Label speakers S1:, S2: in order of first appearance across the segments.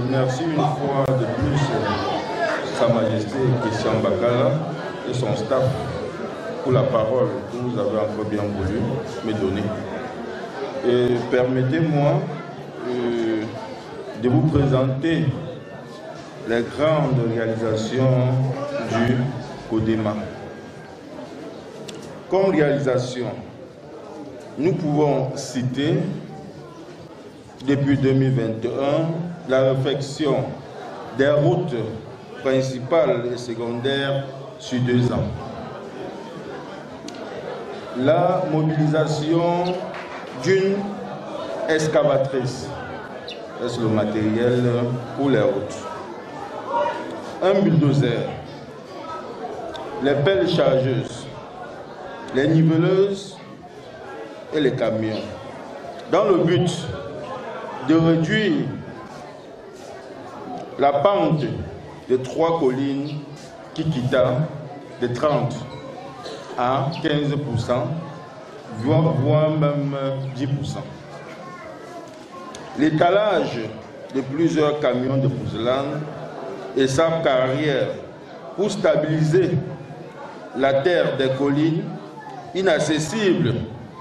S1: Merci une fois de plus Sa Majesté Christian Bakala et son staff pour la parole que vous avez encore bien voulu me donner. Permettez-moi de vous présenter les grandes réalisations du CODEMA. Comme réalisation, nous pouvons citer depuis 2021 la réfection des routes principales et secondaires sur 2 ans. La mobilisation d'une excavatrice, c'est le matériel pour les routes. Un bulldozer, les pelles chargeuses, les niveleuses et les camions, dans le but de réduire la pente de 3 collines Kikita de 30 à 15%, voire même 10%. L'étalage de plusieurs camions de porcelaine et sa carrière pour stabiliser la terre des collines inaccessibles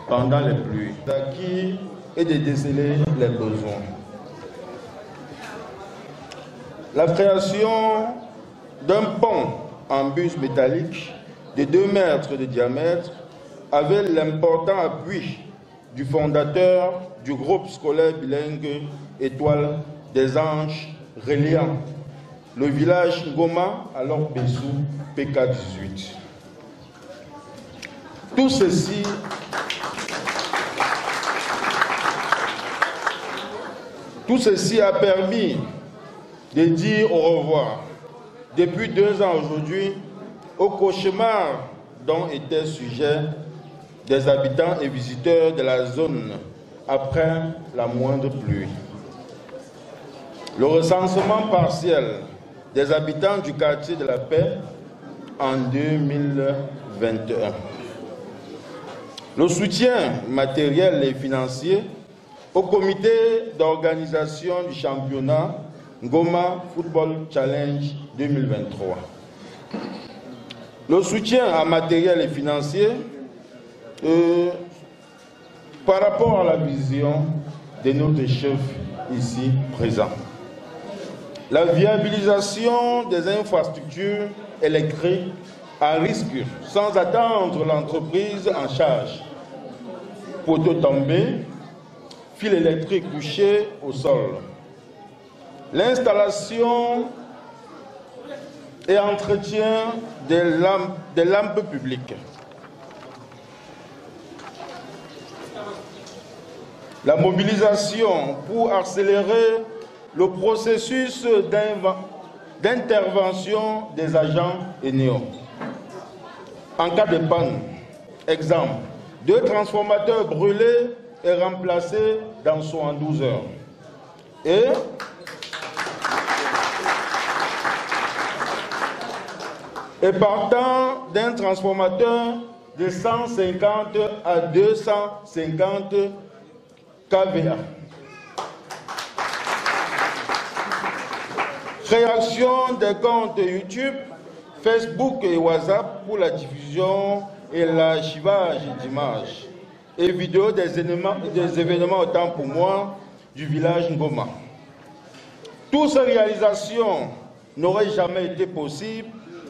S1: pendant les pluies, d'acquis et de déceler les besoins. La création d'un pont en bus métallique de 2 mètres de diamètre avec l'important appui du fondateur du groupe scolaire bilingue Étoile des Anges reliant le village Ngoma, alors Bessou, PK18. Tout ceci a permis de dire au revoir, depuis 2 ans aujourd'hui, au cauchemar dont étaient sujets des habitants et visiteurs de la zone après la moindre pluie. Le recensement partiel des habitants du quartier de la Paix en 2021. Le soutien matériel et financier au comité d'organisation du championnat Ngoma Football Challenge 2023. Le soutien en matériel et financier par rapport à la vision de notre chef ici présent. La viabilisation des infrastructures électriques à risque sans attendre l'entreprise en charge. Poteaux tombés, fils électriques couchés au sol. L'installation et entretien des lampes publiques. La mobilisation pour accélérer le processus d'intervention des agents ENEO. En cas de panne, exemple, 2 transformateurs brûlés et remplacés dans 72 heures. Et partant d'un transformateur de 150 à 250 kVA. Création des comptes YouTube, Facebook et WhatsApp pour la diffusion et l'archivage d'images et vidéos des événements autant pour moi du village Ngoma. Toutes ces réalisations n'auraient jamais été possibles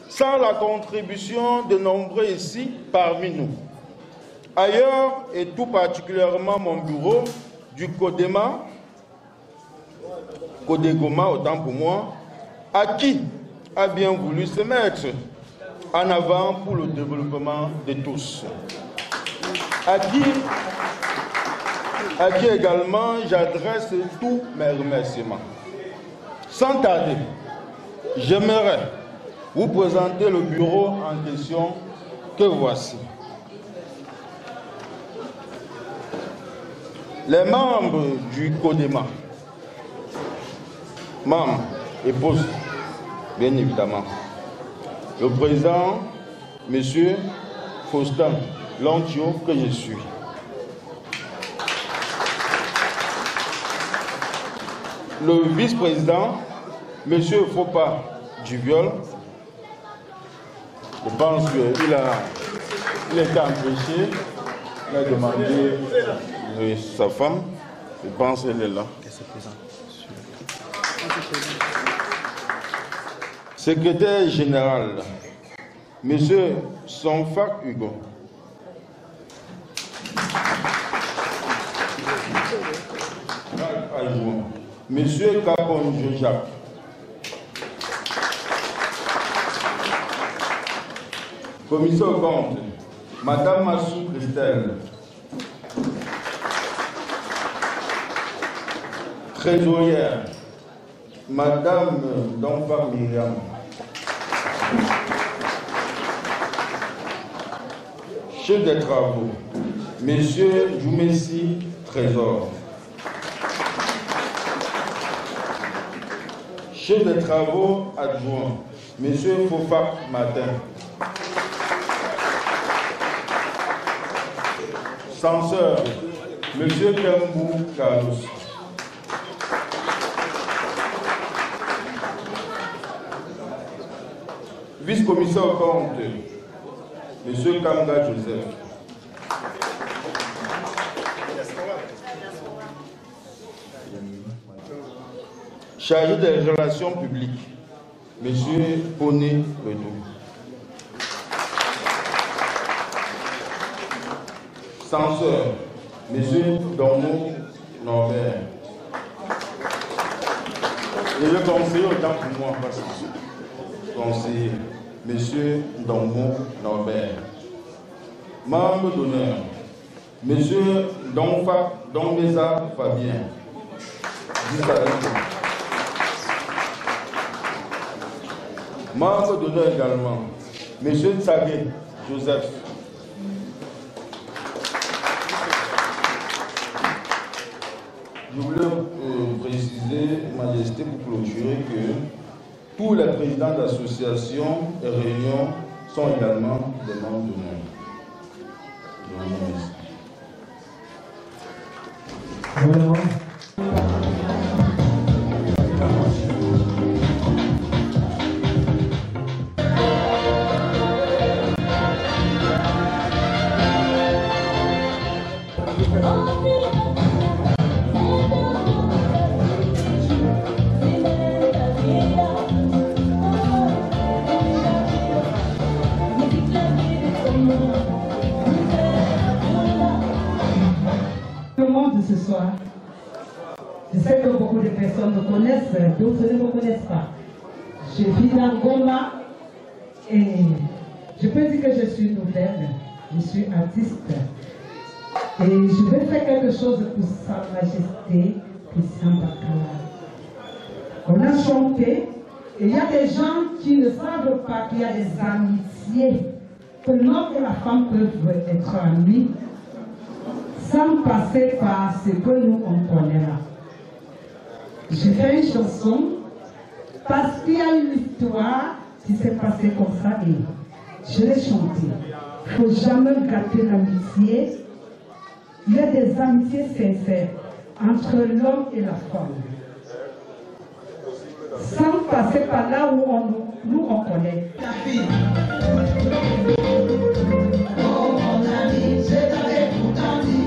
S1: sans la contribution de nombreux ici parmi nous. Ailleurs, et tout particulièrement mon bureau du CODEMA, CODEGOMA autant pour moi, à qui a bien voulu se mettre en avant pour le développement de tous. À qui également j'adresse tous mes remerciements. Sans tarder, j'aimerais vous présenter le bureau en question que voici. Les membres du CODEMA, membres et postes, bien évidemment. Le président, M. Faustin Lantio, que je suis. le vice-président, M. Fopa Duviol. Je pense qu'il a été empêché. Il a demandé sa femme. Je pense qu'elle est là. Secrétaire général, M. Sonfak Hugo. Monsieur Capon Jacques. Commissaire au compte, Madame Massou Christelle. Trésorière, Madame Dompa Myriam. Chef des travaux, Monsieur Joumessi Trésor. Chef des travaux adjoint, Monsieur Fofa Martin. Censeur, Monsieur Kambou Carlos. Vice-commissaire au compte, Monsieur Kanga Joseph. Chargé des relations publiques, Monsieur Poné Redou. Censeur, Monsieur Dormo Norbert. Et le conseiller autant pour moi, parce que conseiller, Monsieur Dormo Norbert. Membre d'honneur, Monsieur Donmeza Fabien. Membre d'honneur également, Monsieur Tsagé Joseph. Je voulais préciser, Majesté, pour clôturer, que tous les présidents d'associations et réunions sont également des membres d'honneur. Je vous remercie.
S2: Ce soir. Je sais que beaucoup de personnes me connaissent, d'autres ne me connaissent pas. Je vis dans Goma et je peux dire que je suis nouvelle, je suis artiste et je vais faire quelque chose pour Sa Majesté Christian Bakala. On a chanté et il y a des gens qui ne savent pas qu'il y a des amitiés, que l'homme et la femme peuvent être amis sans passer par ce que nous on connaît là. J'ai fait une chanson parce qu'il y a une histoire qui s'est passée comme ça et je l'ai chantée. Il ne faut jamais gâter l'amitié. Il y a des amitiés sincères entre l'homme et la femme. Sans passer par là où nous on connaît. La fille. Oh mon ami, je t'avais pourtant dit.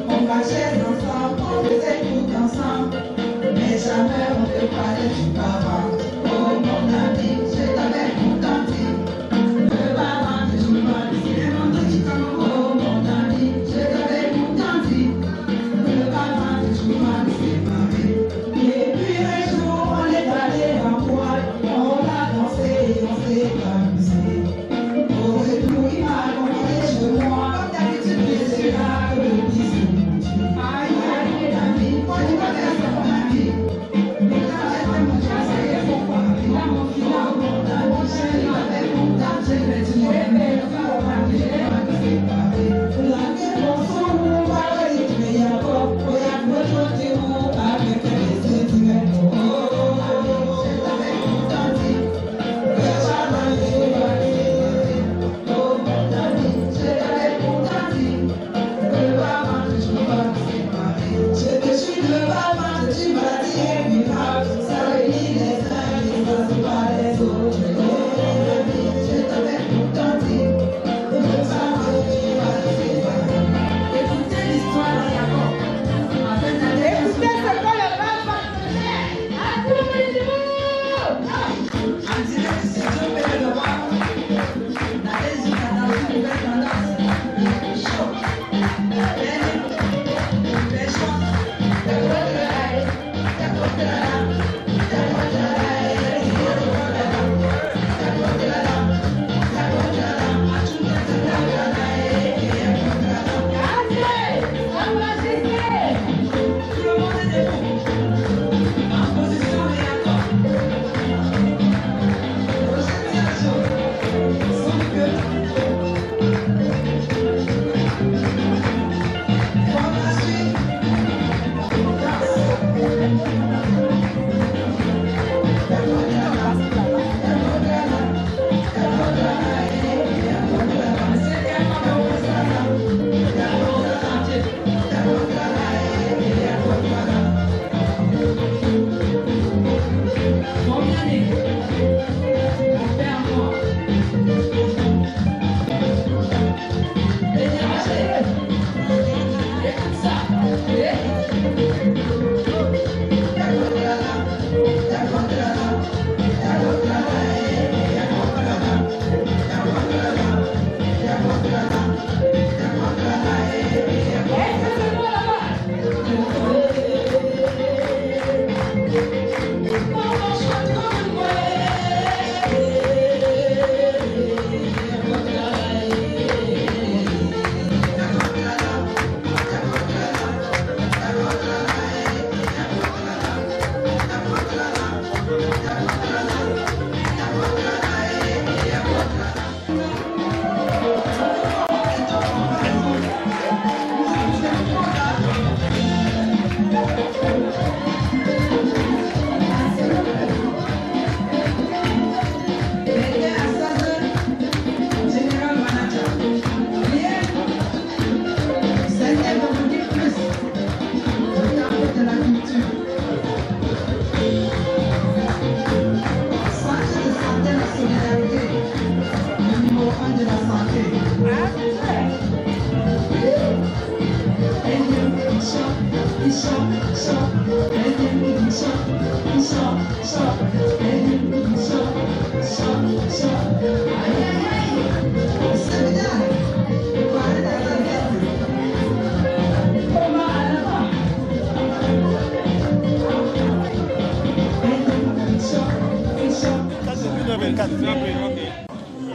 S3: On marchait ensemble, on faisait tout.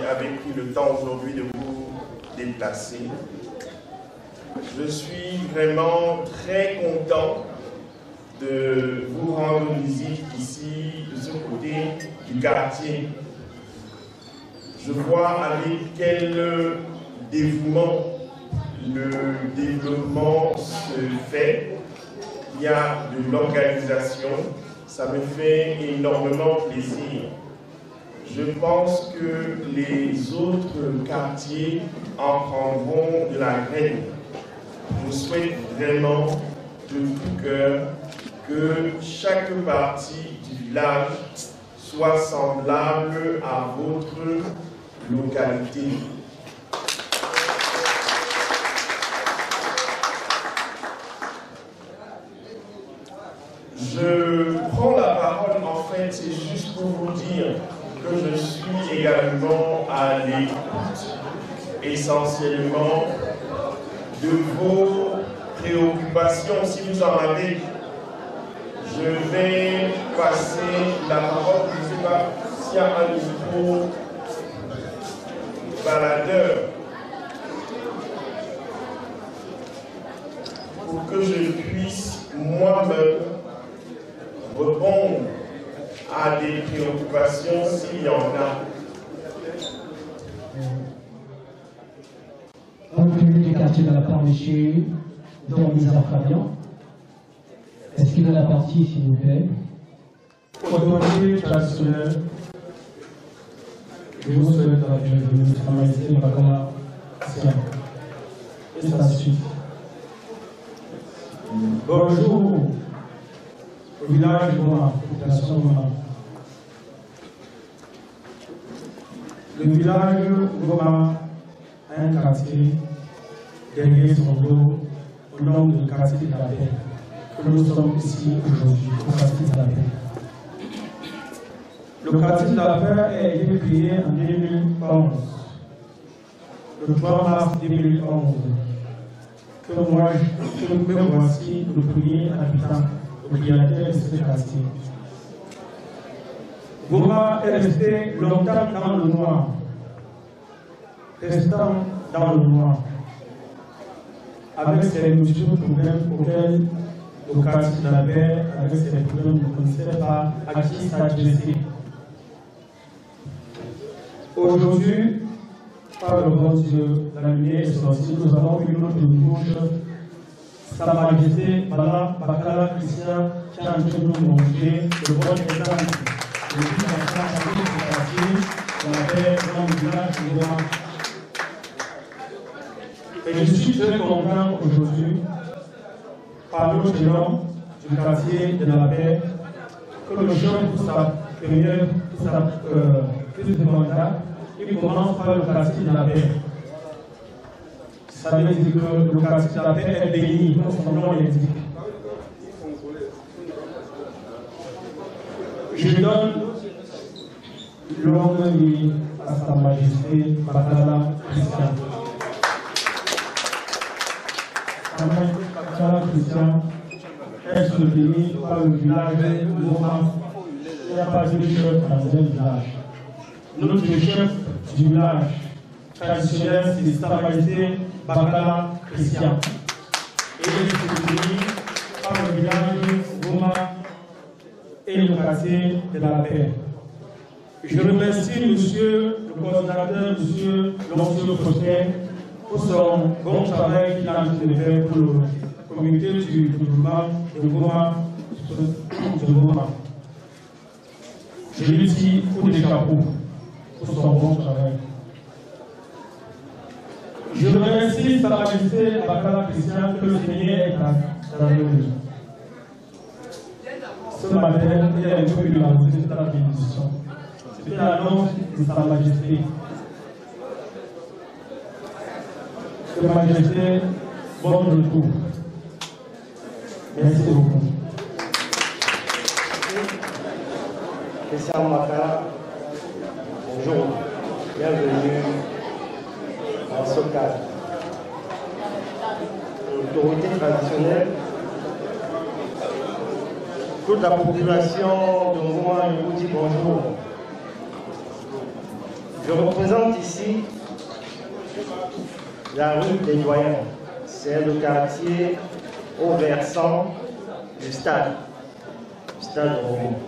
S3: Avec pris le temps aujourd'hui de vous déplacer. Je suis vraiment très content de vous rendre visite ici, de ce côté du quartier. Je vois avec quel dévouement le développement se fait. Il y a de l'organisation, ça me fait énormément plaisir. Je pense que les autres quartiers en prendront de la graine. Je souhaite vraiment de tout cœur que chaque partie du village soit semblable à votre localité. Je prends la parole, en fait, c'est juste pour vous dire que je suis également à l'écoute essentiellement de vos préoccupations, si vous en avez. Je vais passer la parole, je ne sais pas s'il y a un micro baladeur pour que je puisse moi-même répondre à des préoccupations s'il y en a.
S4: Compte tenu du quartier de la part de M. Dormisa Fabian, est-ce qu'il a la partie, s'il vous plaît?
S5: Autorité traditionnelle, je vous souhaite la bienvenue, Sa Majesté Bakala Christian. Et ça suit. Bonjour au village de Goma, population Goma. Le village de Goma a un quartier derrière son dos au nom du quartier de la paix. Que nous sommes ici aujourd'hui, au quartier de la paix. Le quartier de la paix a été créé en 2011, le 3 mars 2011, que me voici le premier habitant propriétaire de ce quartier. Goma est resté longtemps dans le noir, restant dans le noir, avec ses multiples problèmes auxquels le quartier de la paix, avec ses problèmes, ne connaissait pas à qui s'adresser. Aujourd'hui, par le bon Dieu, la lumière est sortie, nous avons eu notre bouche, Sa Majesté Bakala Christian, qui est en train de nous montrer le bon exemple. Depuis la fin de ce quartier, on avait dans le village de Goma. Et je suis très content aujourd'hui, par le géant du quartier de la paix, que le jeune pour sa première, pour sa prise de mandat, il commence par le quartier de la paix. Ça veut dire que le quartier de la paix est béni, comme son nom l'indique. Je donne longue vie à Sa Majesté Bakala Christian. Sa Majesté Bakala Christian est soutenu par le village de Goma. Il n'y a pas de chef dans un village. Notre chef du village traditionnel, c'est Sa Majesté Bakala Christian. Et il est soutenu par le village de Goma et le quartier de la paix. Je remercie monsieur le coordinateur, monsieur Loncio Faustin, pour son bon travail qu'il a en train de faire pour le comité du développement de Goma. Je lui dis coup de chapeau pour son bon travail. Je remercie Sa Majesté Bakala Christian que le Seigneur est à nous. Ce matin, il y a un peu de la visite à la bénédiction. C'était l'annonce de Sa Majesté. Sa Majesté, bon retour. Merci beaucoup.
S6: Christian Makala, bonjour, bienvenue dans ce cadre. L'autorité traditionnelle, toute la population de Ngoma, je vous dis bonjour. Je représente ici la rue des Doyens. C'est le quartier au versant du stade Romo.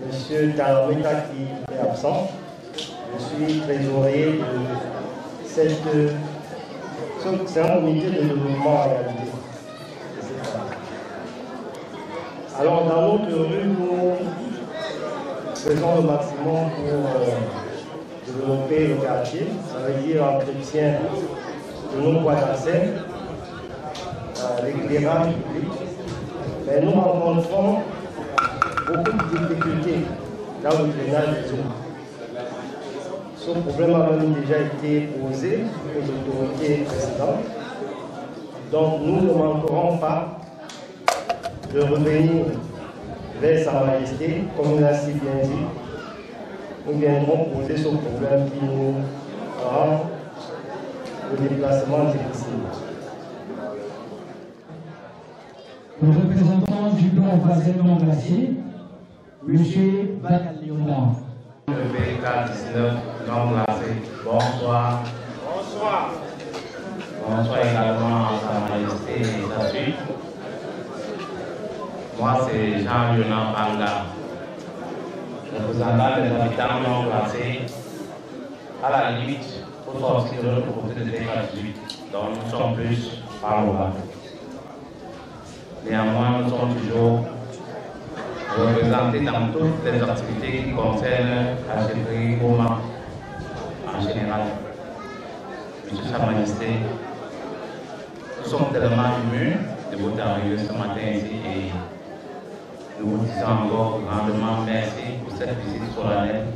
S6: Monsieur Talameta qui est absent, je suis trésorier de cette... C'est un comité de développement en réalité. Alors dans notre rue, nous faisons le maximum pour développer le quartier, ça veut dire entretien de nos voies d'accès, l'éclairage public. Mais nous rencontrons beaucoup de difficultés dans le drainage des eaux. Ce problème a même déjà été posé aux autorités précédentes. Donc nous ne manquerons pas de revenir vers Sa Majesté, comme il a si bien dit. Nous viendrons poser ce problème qui nous rend le déplacement difficile.
S4: Le représentant du plan Vazelman Glacier, M. Bakaliona.
S7: Le BK19 non classé. Bonsoir.
S3: Bonsoir.
S7: Bonsoir également à Sa Majesté et sa suite. Moi, c'est Jean-Yonan Banga, représentant des habitants non classés, à la limite, pour sortir de l'autre côté de BK18. Donc, nous sommes plus par le bas. Néanmoins, nous sommes toujours représentés dans toutes les activités qui concernent la chefferie Goma en général. Monsieur Sa Majesté, nous sommes tellement émus de votre arrivée ce matin ici et nous vous disons encore grandement merci pour cette visite solennelle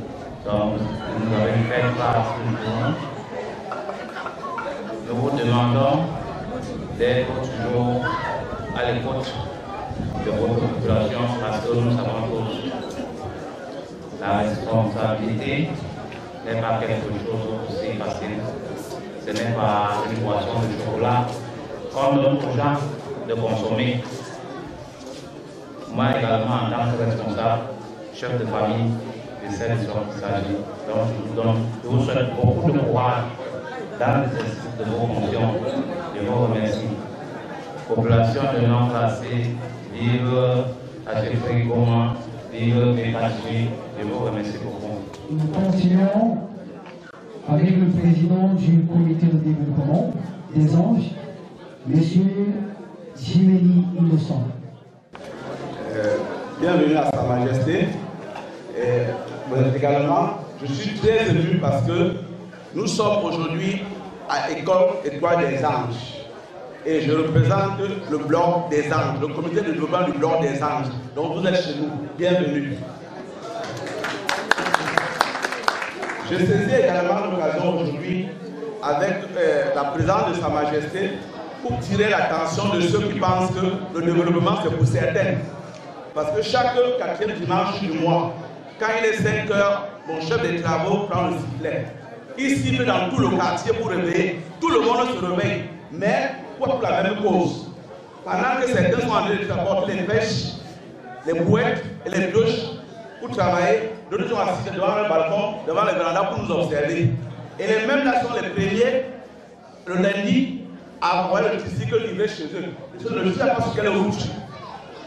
S7: dont nous avez fait part toujours. Nous vous demandons d'être toujours à l'écoute de votre population parce que nous savons tous la responsabilité n'est pas quelque chose aussi facile. Ce n'est pas une boisson de chocolat qu'on donne aux gens de consommer. Moi également, en tant que responsable, chef de famille, je sais de ce qu'il s'agit. Donc, je vous souhaite beaucoup de courage dans l'exercice de vos fonctions. Je vous remercie. Population de non classée, vive la chefferie Goma, vive BK18. Je vous remercie beaucoup.
S4: Nous continuons avec le président du comité de développement des Anges, M. Jimeli Innocent.
S8: Bienvenue à Sa Majesté. Également, je suis très ému parce que nous sommes aujourd'hui à École des Anges. Et je représente le bloc des Anges, le comité de développement du bloc des Anges. Donc vous êtes chez nous. Bienvenue. Je saisis également l'occasion aujourd'hui avec la présence de Sa Majesté pour tirer l'attention de ceux qui pensent que le développement c'est pour certains. Parce que chaque 4e dimanche du mois, quand il est 5 heures, mon chef de travaux prend le sifflet. Il siffle dans tout le quartier pour réveiller. Tout le monde se réveille, mais pour la même cause. Pendant que certains sont en train de transporter les pêches, les bouettes et les pioches pour travailler, d'autres sont assis devant le balcon, devant les vérandas pour nous observer. Et les mêmes là sont les premiers, le lundi, à envoyer le tricycle livré chez eux. Je ne sais pas sur quelle route.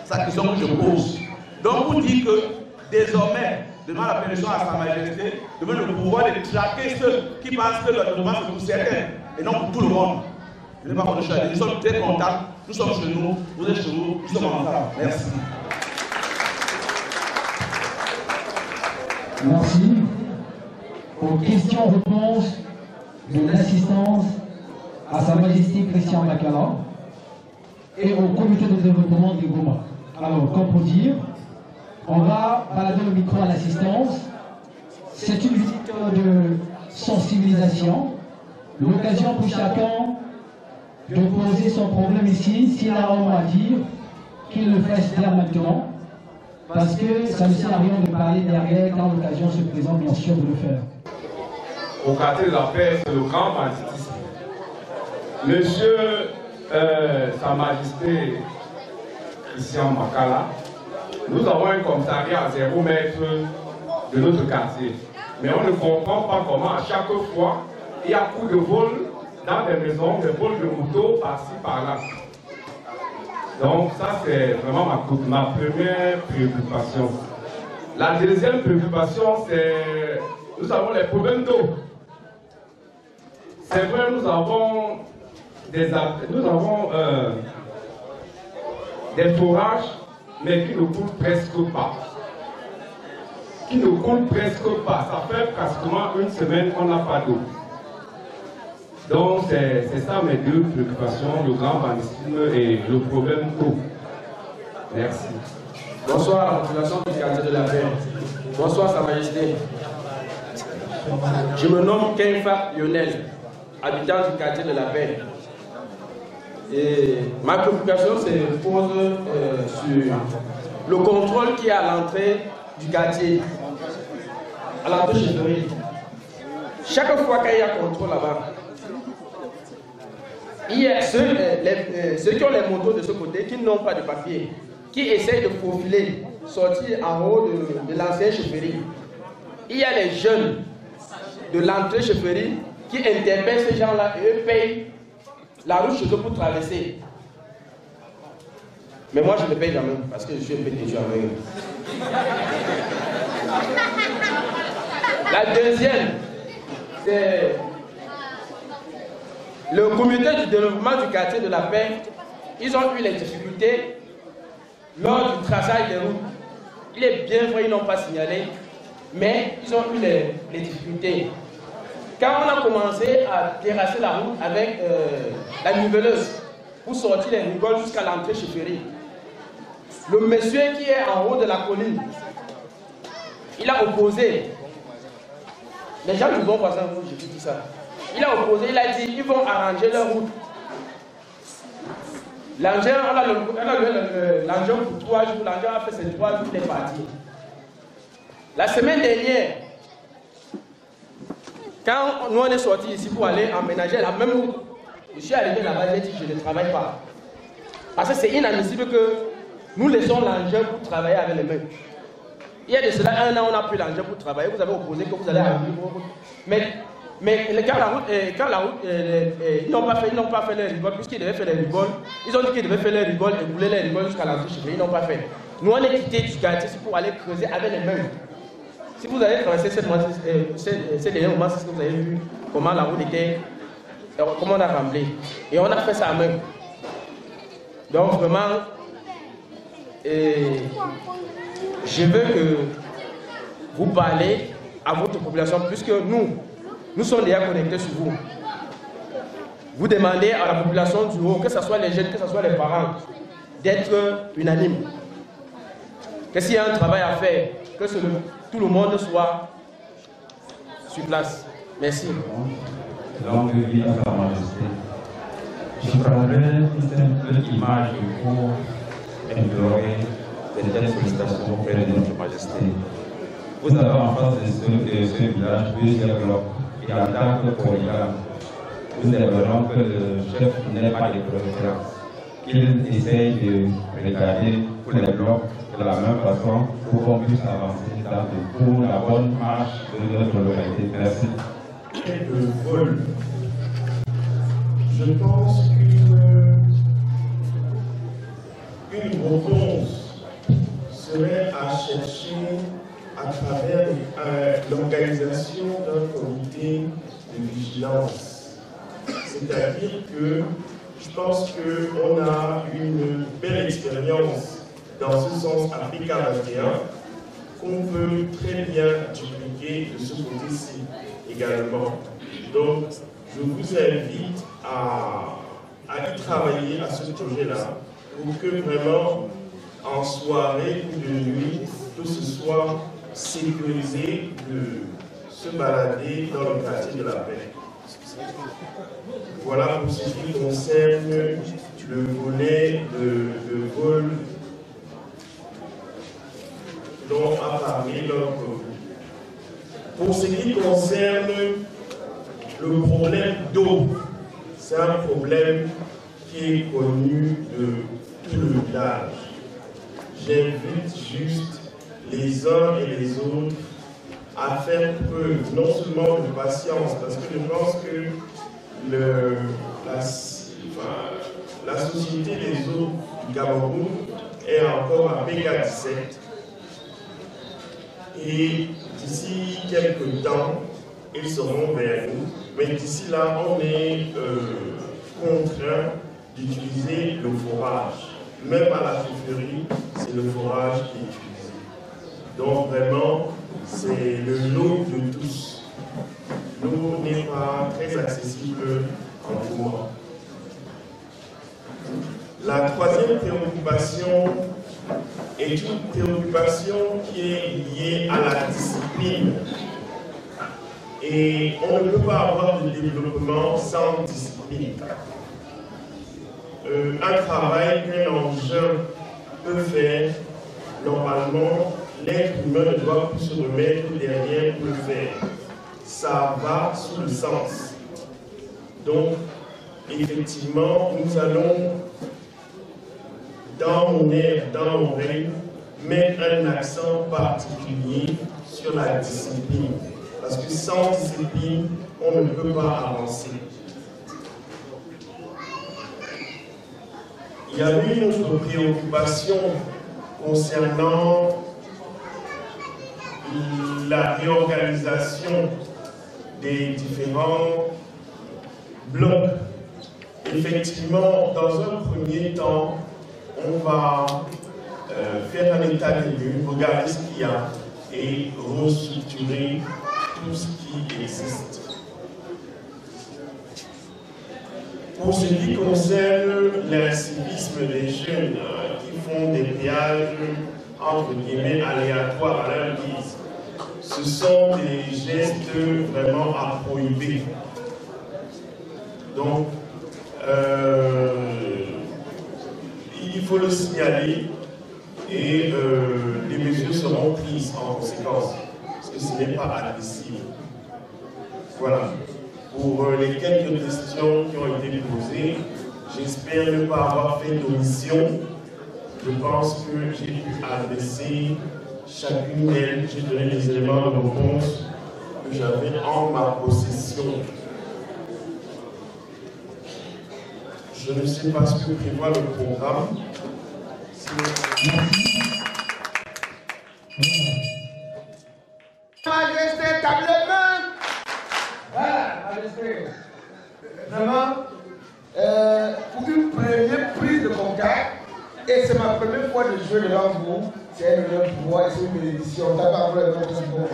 S8: C'est la question que je pose. Donc, vous dites que désormais, demande la permission à Sa Majesté, demande le pouvoir de traquer ceux qui pensent que le développement c'est pour certains et non pour tout le monde. Je n'ai pas compris. Nous sommes très contents. Nous sommes chez nous. Vous êtes chez nous. Nous sommes ensemble. Merci.
S4: Merci. Aux questions-réponses de l'assistance à Sa Majesté Christian Makala et au comité de développement du Goma. Alors, comme pour dire, on va balader le micro à l'assistance. C'est une visite de sensibilisation, l'occasion pour chacun de poser son problème ici. S'il a un mot à dire, qu'il le fasse là maintenant. parce que ça ne sert à rien de parler derrière quand l'occasion se présente, bien sûr, de le faire.
S9: Au quartier de la paix, c'est le grand banditisme. Monsieur Sa Majesté Christian Makala, nous avons un commissariat à 0 mètre de notre quartier. Mais on ne comprend pas comment à chaque fois, il y a coup de vol dans des maisons, des vols de moto par-ci, par-là. Donc ça, c'est vraiment ma première préoccupation. La deuxième préoccupation, c'est nous avons les problèmes d'eau. C'est vrai, nous avons des forages, mais qui ne coulent presque pas. Ça fait pratiquement une semaine qu'on n'a pas d'eau. Donc c'est ça mes deux préoccupations, le grand banditisme et le problème d'eau. Merci.
S10: Bonsoir à la population du quartier de la paix. Bonsoir Sa Majesté. Je me nomme Kenfa Lionel, habitant du quartier de la paix. Et ma préoccupation se pose sur le contrôle qui est à l'entrée du quartier, à l'entrée chefferie. Chaque fois qu'il y a contrôle là-bas, il y a ceux qui ont les motos de ce côté, qui n'ont pas de papier, qui essayent de profiler, sortir en haut de l'ancienne chefferie. Il y a les jeunes de l'entrée chefferie qui interpellent ces gens-là et eux payent la route chez eux pour traverser. Mais moi je ne paye jamais parce que je suis un peu têtu avec eux. La deuxième, c'est le comité du développement du quartier de la paix. Ils ont eu les difficultés lors du traçage des routes. Il est bien vrai, ils n'ont pas signalé, mais ils ont eu les difficultés. Quand on a commencé à terrasser la route avec la niveleuse pour sortir les rigoles jusqu'à l'entrée chefferie, le monsieur qui est en haut de la colline, il a opposé. Les gens du bon voisin, je vous dis ça. Il a opposé, il a dit ils vont arranger leur route. L'engin, l'engin pour 3 jours, l'engin a fait ses 3 jours, il est parti. La semaine dernière, quand nous on est sortis ici pour aller emménager la même route, je suis arrivé là-bas, j'ai dit je ne travaille pas. Parce que c'est inadmissible que nous laissons l'engin pour travailler avec les mains. Il y a de cela 1 an, on n'a plus l'engin pour travailler, vous avez opposé que vous allez arriver vos routes. Mais quand la route, ils n'ont pas fait les rigoles, puisqu'ils devaient faire les rigoles, ils ont dit qu'ils devaient faire les rigoles et rouler les rigoles jusqu'à l'entrée chez eux, ils n'ont pas fait. Nous on est quitté du quartier pour aller creuser avec les mains. Si vous avez traversé ces derniers moments, c'est ce que vous avez vu, comment la route était, comment on a remblé. Et on a fait ça à main. Donc vraiment, je veux que vous parlez à votre population, puisque nous sommes déjà connectés sur vous. Vous demandez à la population du haut, que ce soit les jeunes, que ce soit les parents, d'être unanimes. Que s'il y a un travail à faire, que tout le monde soit sur place. Merci.
S11: Longue vie à Sa Majesté. Je prendrai une simple image pour implorer des telles sollicitations auprès de notre Majesté. Vous avez en face de ce village plusieurs blocs et en tant que polygame, nous aimerons que le chef n'ait pas de préférence, qu'il essaye de regarder tous les blocs de la même façon pour qu'on puisse avancer pour la bonne marche de notre localité. Merci.
S3: Le vol. Je pense qu'une réponse serait à chercher à travers l'organisation d'un comité de vigilance. C'est-à-dire que je pense qu'on a une belle expérience dans ce sens à PK21 qu'on peut très bien dupliquer de ce côté-ci également. Donc, je vous invite à y travailler à ce projet-là pour que vraiment, en soirée ou de nuit, tout ce soit sécurisé de se balader dans le quartier de la paix. Voilà pour ce qui concerne le volet de vol dont a parlé leur groupe. Pour ce qui concerne le problème d'eau, c'est un problème qui est connu de tout le village. J'invite juste les uns et les autres à faire preuve non seulement de patience, parce que je pense que la société des eaux du Cameroun est encore à Béga 17. Et d'ici quelques temps, ils seront vers nous. Mais d'ici là, on est contraint d'utiliser le forage. Même à la chaufferie, c'est le forage qui est utilisé. Donc vraiment, c'est le lot de tous. L'eau n'est pas très accessible en tout moment. La troisième préoccupation est une préoccupation qui est liée à la discipline. Et on ne peut pas avoir de développement sans discipline. Un travail qu'un engin peut faire, normalement, l'être humain ne doit plus se remettre derrière pour le faire. Ça va sous le sens. Donc, effectivement, nous allons, dans mon air, dans mon règne, mettre un accent particulier sur la discipline. Parce que sans discipline, on ne peut pas avancer. Il y a eu une autre préoccupation concernant la réorganisation des différents blocs. Effectivement, dans un premier temps, on va faire un état des lieux, regarder ce qu'il y a et restructurer tout ce qui existe. Pour ce qui concerne l'incivisme des jeunes qui font des péages entre guillemets aléatoires à leur guise, ce sont des gestes vraiment à prohiber. Donc, il faut le signaler et les mesures seront prises en conséquence, parce que ce n'est pas admissible. Voilà. Pour les quelques questions qui ont été posées, j'espère ne pas avoir fait d'omission. Je pense que j'ai pu adresser chacune d'elles. J'ai donné les éléments de réponse que j'avais en ma possession. Je ne sais pas ce que prévoit le programme.
S12: Majesté, tablement. Voilà, Majesté. Vraiment, pour une première prise de contact, et c'est ma première fois de jouer devant vous, c'est un honneur pour moi et c'est une bénédiction. T'as pas voulu le montrer pour moi.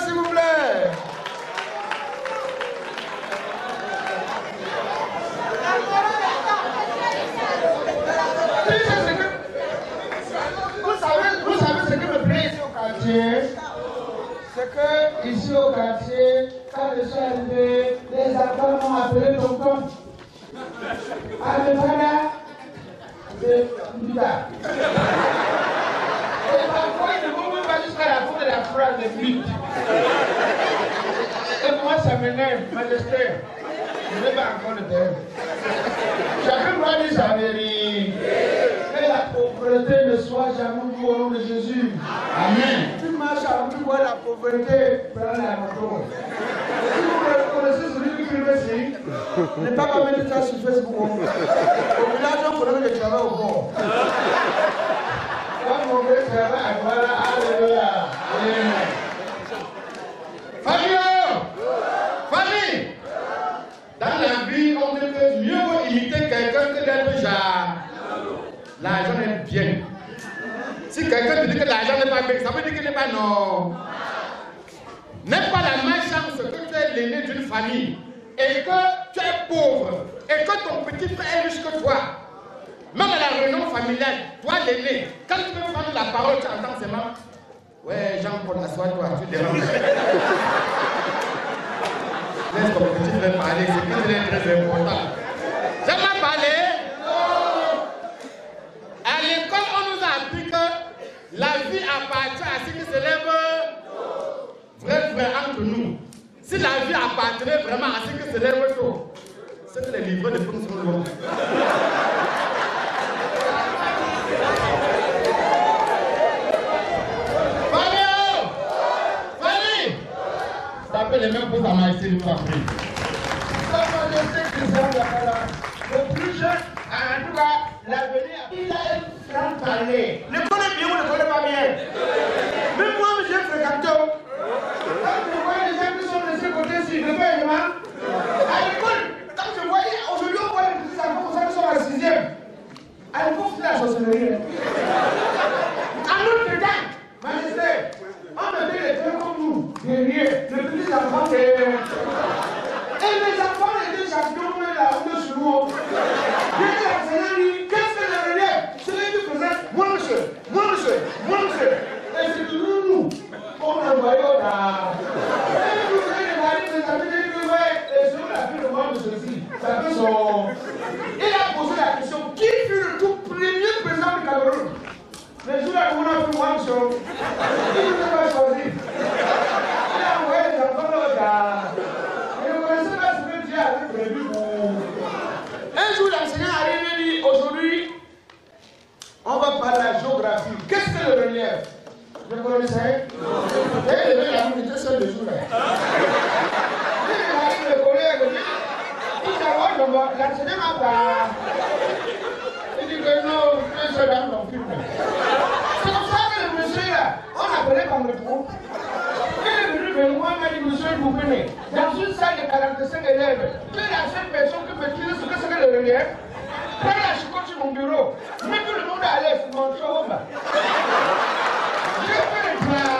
S12: S'il vous plaît. Vous savez ce qui me plaît ici au quartier, c'est que ici au quartier, quand je suis arrivé, les enfants m'ont appelé tonton. Alevana, c'est Buda. Et parfois, ils ne vont même pas jusqu'à la fin de la phrase de mythe. Et moi, ça m'énerve, Majesté. Je n'ai pas encore le terme. Chacun doit dire sa vérité. Que la pauvreté ne soit jamais vue au nom de Jésus. Amen. Tu marches à vous voir la pauvreté, prends la moto. Si vous reconnaissez celui qui filme ici, ne pas mettre ça sur Facebook. Au village, on connaît le travail au bord. Quand mon frère travaille, voilà, alléluia. Fabio! Famille! Dans la vie, on dit que mieux vaut imiter quelqu'un que d'être genre. L'argent est bien. Si quelqu'un te dit que l'argent n'est pas bien, ça veut dire qu'il n'est pas non. N'est pas la malchance que tu es l'aîné d'une famille et que tu es pauvre et que ton petit frère est riche que toi. Même à la réunion familiale, toi l'aîné, quand tu veux prendre la parole, tu entends seulement. Ouais, Jean Jean-Paul, assois-toi, tu déranges. Laisse ton petit frère parler, c'est qu'il est très important. J'aime pas parler. À l'école, on nous a appris que la vie appartient à ceux qui se lèvent vrai entre nous. Si la vie appartenait vraiment à ceux qui se lèvent tôt, c'est que les livres de fonds sont longs. Les mêmes pour sa majesté nous a pris.
S13: Sa majesté Christian Bakala, le plus jeune, en tout cas, l'avenir, il a un grand parler. Le connaît bien ou ne connaît pas bien. Même moi, j'ai fréquenté. Quand je vois les gens qui sont de ce côté-ci, le paiement, à l'école, quand je voyais, aujourd'hui, on voit les petits enfants qui sont en 6e. À l'époque, c'était la sorcellerie. En notre temps, majesté, on me fait les trucs comme nous, guerriers, les petits enfants, et les enfants étaient champions, mais là, on est sur nous. J'étais enseignant, dit, qu'est-ce que le relais? C'est lui qui faisait, moi monsieur, moi monsieur, moi monsieur. Et c'est toujours nous, on envoyait au là. Et nous, les amis, les amis, les amis, et sur la fille de moi de ceci, ça fait son. Il a posé la question, qui fut le tout premier président du Cameroun? Les jours là, on a fait one show. Il ne pas choisi. Il a envoyé les enfants là. Et vous connaissez pas ce que Dieu avait prévu pour. Un jour, l'enseignant arrive et dit aujourd'hui, on va parler de la géographie. Qu'est-ce que le relief? Je connaissais. Et il avait la minute seul le jour là. Il arrive le collègue. Il dit l'enseignant n'a pas. Il dit que non, un seul homme dans le film. C'est comme ça que le monsieur là, on appelait comme le trou. Il est venu vers moi, il m'a dit, monsieur, vous venez. Dans une salle de 45 élèves, qui est la seule personne qui maîtrise ce que c'est que le relief. Prends la chicotte sur mon bureau. Mets tout le monde à l'aise, mon show. J'ai fait le plat.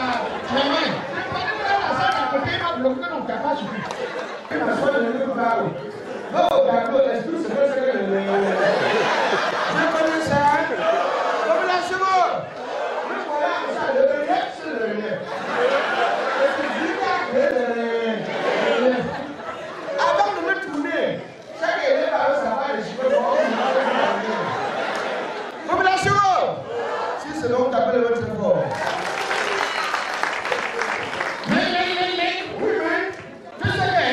S13: La main. J'ai pas dit dans la salle à côté, il m'a bloqué, donc t'as pas suffi. Il m'a soit donné le plat. Oh, d'accord, l'esprit, c'est pas ce que le relief. Je connais ça. Comme la seconde. Mais voilà, ça, le relief, c'est le relief. Avant de me tourner, chaque élève avait sa part de cheveux. Population, si c'est donc t'appelles le très fort. Mais, oui, mais, tu sais bien,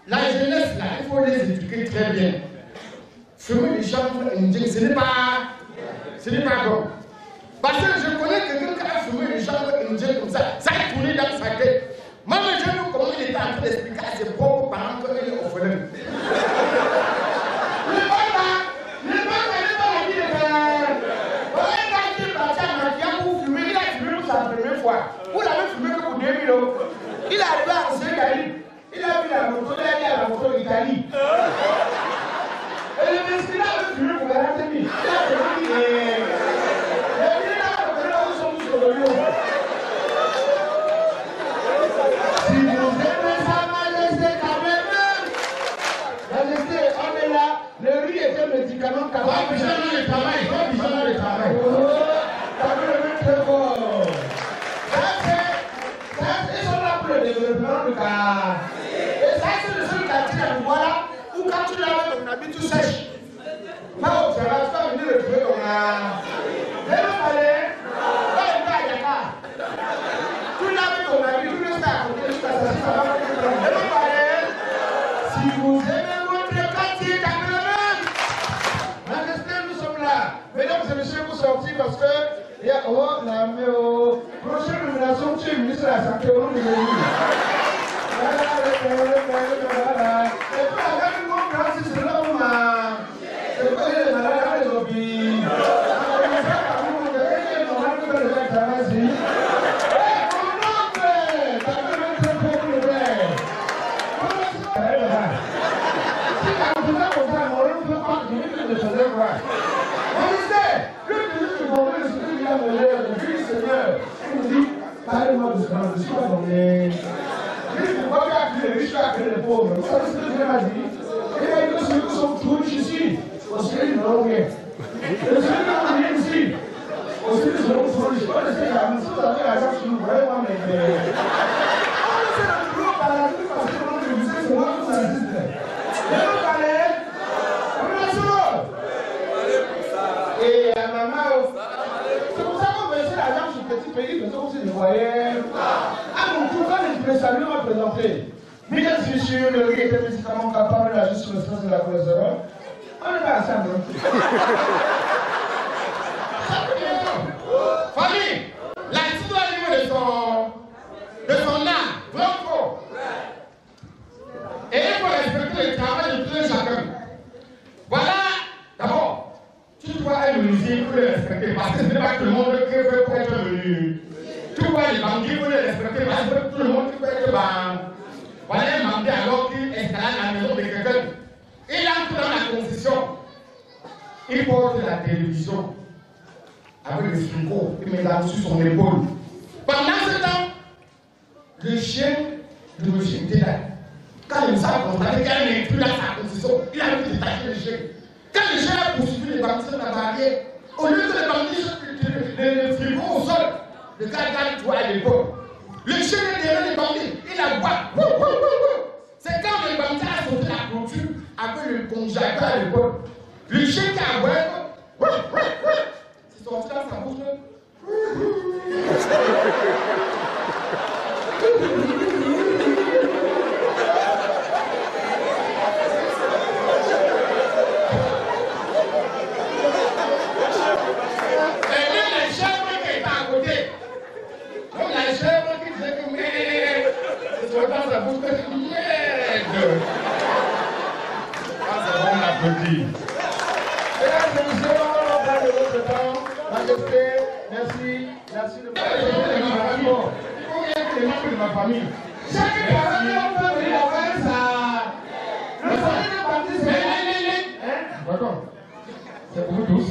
S13: la jeunesse là, il faut les éduquer très bien. Fumer des chanvres indiens, ce n'est pas bon. Parce que je connais quelqu'un qui a fumé des chanvres indiens comme ça a tourné dans sa tête. Moi, je ne sais pas comment il était en train d'expliquer à ses propres parents qu'il est orphelin. Ne pas la vie de père. Voilà, il est parti à Makia pour fumer, il a fumé pour sa première fois. Vous l'avez fumé que pour 2000 €. Il est arrivé à Sénégal. Il a vu la moto, il a dit à la moto d'Italie. Et le ministre a fumé pour 40 000. Il a si vous aimez sa majesté quand même, majesté, on est là, le riz est un médicament capable. Pas besoin de travail, pas besoin de travail. Ça peut le mettre très fort. Ça, ils sont là pour le développement du cas. Et ça, c'est le seul quartier à nous voilà, où quand tu laves ton habit, tu sèches. Pas au travail, tu vas venir le trouver comme ça. Vous allez parler? Tu laves ton habit, tu restes à côté jusqu'à ça. Si vous aimez votre quartier d'Agrement, majesté, nous sommes là. Mesdames et messieurs, vous sortez parce que il y a prochaine nomination, tu es ministre de la Santé au nom de l'Église. Et puis, avec le monde, si c'est là où c'est pas les malades, les hobbies. Parlez-moi de ce que je suis pas donné. Je ne peux pas appeler les riches, appeler les pauvres. Vous savez ce que Dieu m'a dit? Il m'a dit que ceux qui sont trop riches ici, parce qu'ils n'ont rien. Et ceux qui n'ont rien ici, aussi ils sont Et à maman, c'est pour ça qu'on veut essayer l'argent sur le petit pays, parce qu'on se voyait. À mon tour, quand je peux saluer, on va présenter. Mesdames et messieurs, le riz est un médicament capable d'agir sur le stress de la cholestérol. On n'est pas ensemble. Famille, l'accident au niveau de son âme, vraiment fort. Et il faut respecter le travail de tout un chacun. Voilà, d'abord, tu dois être menuisier pour le respecter, parce que ce n'est pas tout le monde qui veut être menu. Tu vois les banquiers pour le respecter, parce que tout le monde qui veut être banquier. Voilà un banquier alors qu'il installe la maison de quelqu'un. Il entre dans la concession. Il porte la télévision avec le frigo, il met là sur son épaule. Pendant ce temps, le chien de M. était là. Quand il s'est constaté qu'il y a un intrus dans sa concession, il a pu détacher le chien. Quand le chien a poursuivi les banquiers sur la barrière, au lieu que les banquiers jetent le frigo au sol, le gars garde toi à l'épaule. Le chien est derrière les banquiers, il aboie. C'est quand le banquier a sauté la clôture avec le congélateur à l'épaule. Le chien qui a aboie, c'est sorti dans sa bouche.
S12: Merci.
S13: Merci de ma famille. Chaque parent peut venir avec ça. Le famille de parti, c'est d'accord. C'est pour vous tous.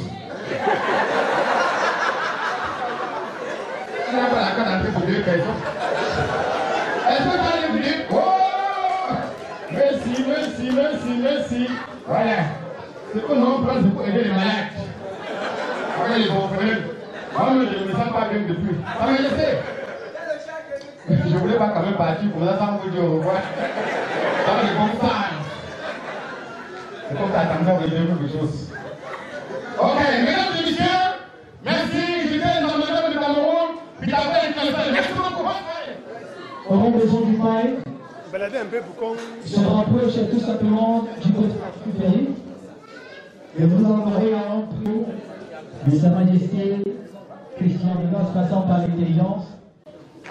S13: Il n'y a pas la carte d'entrée pour 2 personnes. Est-ce que vous allez venir? Oh! Merci. Voilà. Ce que nous prenons, c'est pour aider les malades. Avec les bons frères. Moi, je ne me sens pas bien depuis. Ça me laissé. Je ne voulais pas quand même partir pour ça sans vous dire au revoir. Ça va être comme ça. C'est comme ça, ça me fait quelque chose. Ok, mesdames et messieurs, merci. Je vais dans le nom de Cameroun. Puis d'après, merci beaucoup.
S4: Auront besoin du mic. Se rapproche tout simplement du côté du pays. Et vous en aurez un peu de Sa Majesté Christian de Gaulle passant par l'intelligence.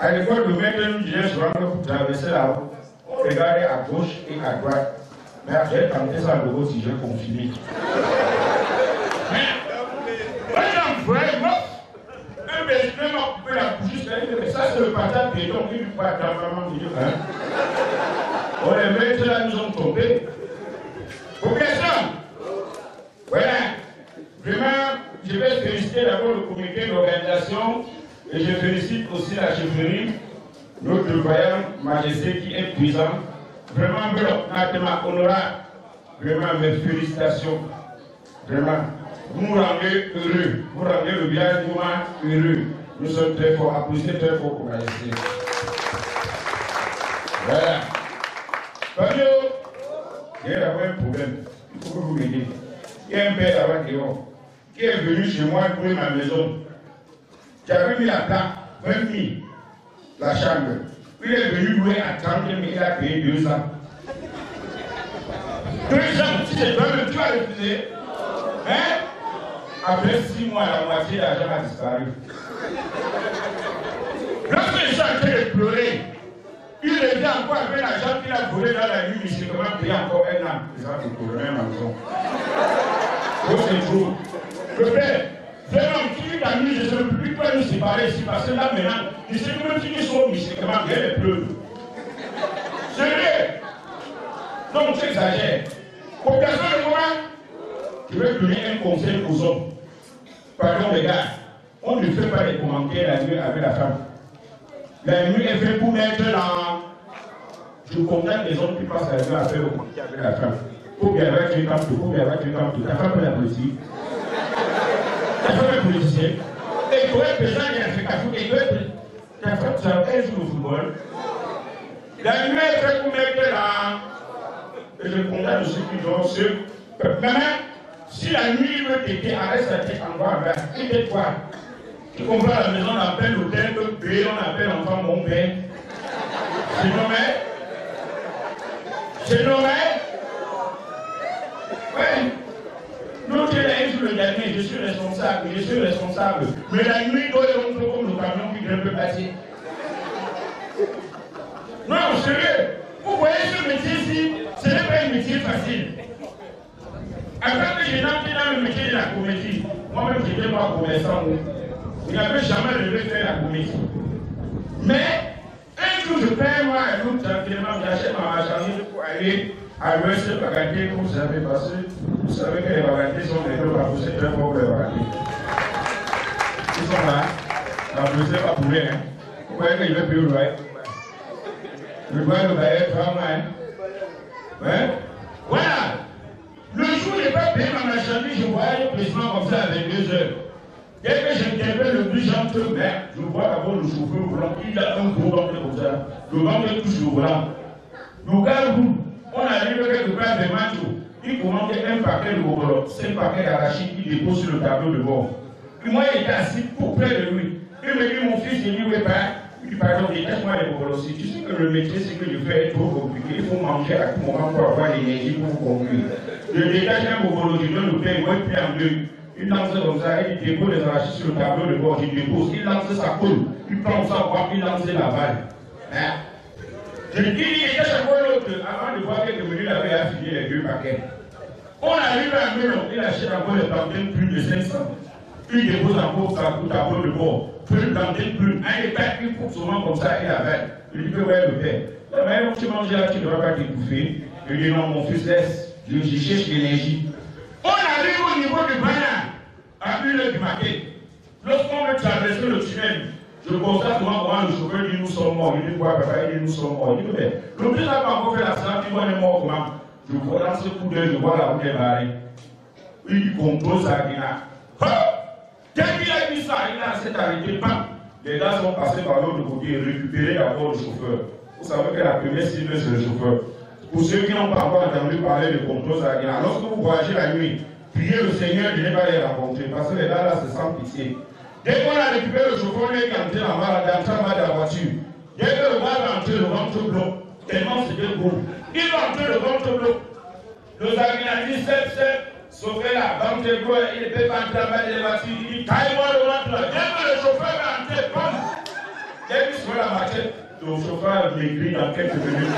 S12: À l'époque, le maître nous disait souvent que pour traverser la route, on regardait à gauche et à droite. Mais j'ai tenté ça de si j'ai confirmé. Mais, vraiment, un président m'a coupé la bouche, ça c'est le partage piéton qui ne peut pas être vraiment dire. Oh, les maîtres là nous ont tombés. Population, voilà. Vraiment, je vais féliciter d'abord le comité d'organisation et je félicite aussi la chefferie, notre voyant Majesté qui est présent. Vraiment, Natema honorable. Vraiment, mes félicitations. Vraiment, vous nous rendez heureux. Vous rendez le village Gouma heureux. Nous sommes très forts. Applaudissez très fort pour Majesté. Voilà. Fabio, il y a d'abord un problème. Il faut que vous m'aidiez. Il y a un père là-bas qui est venu chez moi pour ma maison. J'avais mis la plaque, 20 000, la chambre. Il est venu louer à 30 000, il a payé 2 ans. 2 ans, si c'est toi-même, tu as refusé. Hein? Après 6 mois, la moitié de l'argent a disparu. Lorsque les gens étaient de pleurer, il revient encore avec l'argent qu'il a volé dans la nuit, il comment payer encore 1 an. C'est ça pour le même maison. Donc c'est trop. Le père, vraiment, qui a mis, je ne sais plus quoi nous séparer ici, parce que là maintenant, je sais que même si nous sommes mystiquement, il y a des pleurs. Sérieux. Donc tu exagères. Pour personne de moi, je vais donner un conseil aux hommes. Pardon les gars, on ne fait pas des commentaires la nuit avec la femme. La nuit est faite pour mettre dans... Je condamne les hommes qui passent la nuit à faire le commentaire avec la femme. Faut bien avoir tu es comme tout, faut bien avoir tu es comme tout. Ta femme peut la politique. Ta femme est politicienne. Et doit être présent à l'Afrique, il doit être sur le football. La nuit est très commerciale là. Et je condamne ceux qui doivent se. Même si la nuit veut t'aider, arrête sa tête en bas, il fait quoi? Tu comprends, la maison, on appelle l'hôtel, que payer, on appelle l'enfant mon père. C'est normal? C'est normal? Oui. Non, tu es là, je le dernier, je suis responsable. Mais la nuit, il doit être un peu comme le camion qui ne peut passer. Non, sérieux. Vous voyez ce métier-ci, ce n'est pas un métier facile. Après que j'ai entré dans le métier de la comédie, moi-même, je n'étais pas commerçant. Je n'avais jamais rêvé faire la comédie. Mais, un jour, je perds moi un autre tranquillement, j'achète ma marchandise pour aller à l'ouest de Baganté, vous savez, parce que vous savez que les Bagantés sont des deux c'est très fort pour les Bagantés. Ils sont là, la police n'est pas pour rien. Vous voyez qu'il veut plus le loyer. Le loyer ne va être vraiment, hein? Voilà! Le jour où je n'ai pas payé ma marchandise, je voyais le président comme ça avec 2 heures. Dès que j'interviens le plus gentil, je vois d'abord le chauffeur volant, il a un gros ventre comme ça. Le ventre touche le volant. Le gars roule, on arrive quelque part de macho, il commande un paquet de bobolo, 5 paquets d'arachide, il dépose sur le tableau de bord. Puis moi, il était assis pour près de lui. Il me dit, mon fils, il dit, oui, pas. Il dit, pardon, détache-moi les bobolos. Si tu sais que le métier, c'est que je fais est trop compliqué, il faut manger à tout moment pour avoir l'énergie pour conclure. Je détache un bobolo, je donne le pain, moi, il plie en deux. Il lance comme ça, il dépose les arachides sur le tableau de bord, il dépose, il lance sa colle, il prend sa boîte, il lance la balle. Hein? Je dis, il était chaque fois l'autre, avant de voir quelques minutes, il avait affilé les 2 paquets. On arrive à Melon, il achète encore les plantains plus de 500. Il dépose encore sa tableau de bord, plus de plantains plus. Un état, il coupe souvent comme ça, il avale. Il dit que ouais, le père. La manière dont tu manges là, tu ne dois pas t'étouffer. Il dit non, mon fils, laisse, je cherche l'énergie. On arrive au niveau du Bana, à 1h du matin. Lorsqu'on veut traverser le tunnel, je constate souvent comment le chauffeur dit nous sommes morts. Il dit quoi, papa? Il dit nous sommes morts. Il dit mais le plus n'a pas encore fait l'accident, il dit on est mort comment? Je vois dans ce coup d'œil, je vois la route est barrée. Il dit contrôle sa guinard. Dès qu'il a dit ça, il s'est arrêté, bam. Les gars sont passés par l'autre côté et récupéré d'abord le chauffeur. Vous savez que la première cible, c'est le chauffeur. Pour ceux qui n'ont pas encore entendu parler de contrôle sa guinard, lorsque vous voyagez la nuit, priez le Seigneur de ne pas les rencontrer, parce que les gars là se sentent pitié. Dès qu'on a récupéré le chauffeur, on est entré en bas de la voiture. Dès que le gars va entrer, le ventre bloc, tellement c'était gros. Il va entrer, le ventre bloc. Le Zagina dit 7, sauver la ventre bloc, il ne peut pas entrer en bas de la voiture. Il dit taille-moi le ventre là. Dès que le chauffeur va entrer, bam! Dès qu'il se fait la machette, le chauffeur maigrit dans quelques minutes.